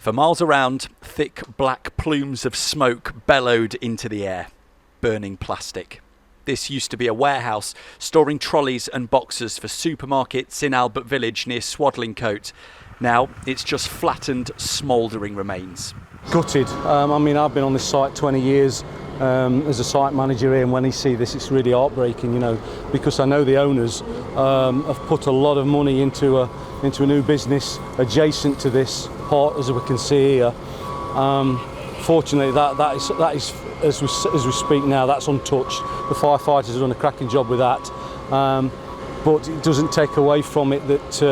For miles around, thick black plumes of smoke bellowed into the air, burning plastic. This used to be a warehouse storing trolleys and boxes for supermarkets in Albert Village near Swadlincote. Now it's just flattened, smouldering remains. Gutted. I've been on this site 20 years as a site manager here, and when you see this it's really heartbreaking, because I know the owners have put a lot of money into a new business adjacent to this part, as we can see here. Fortunately that is as we speak now, that's untouched. The firefighters have done a cracking job with that, but it doesn't take away from it that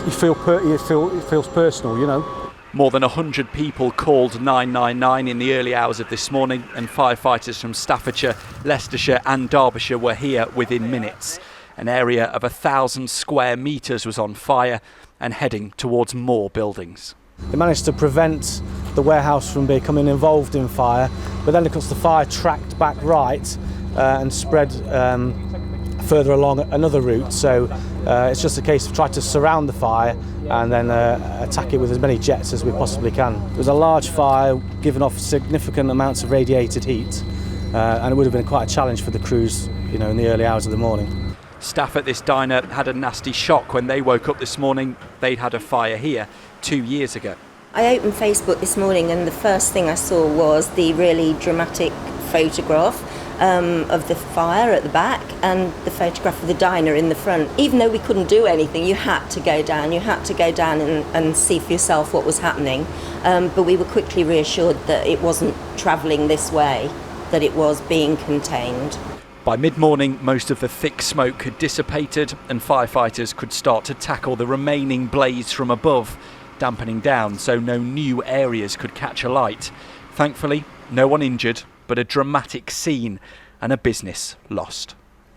it feels personal, More than 100 people called 999 in the early hours of this morning, and firefighters from Staffordshire, Leicestershire and Derbyshire were here within minutes. An area of 1,000 square metres was on fire and heading towards more buildings. They managed to prevent the warehouse from becoming involved in fire, but then of course the fire tracked back right and spread further along another route. So it's just a case of trying to surround the fire and then attack it with as many jets as we possibly can. It was a large fire, giving off significant amounts of radiated heat, and it would have been quite a challenge for the crews, in the early hours of the morning. Staff at this diner had a nasty shock when they woke up this morning. They'd had a fire here 2 years ago. I opened Facebook this morning and the first thing I saw was the really dramatic photograph of the fire at the back and the photograph of the diner in the front. Even though we couldn't do anything, you had to go down and see for yourself what was happening. But we were quickly reassured that it wasn't travelling this way, that it was being contained. By mid-morning, most of the thick smoke had dissipated and firefighters could start to tackle the remaining blaze from above, dampening down so no new areas could catch alight. Thankfully, no one injured, but a dramatic scene and a business lost.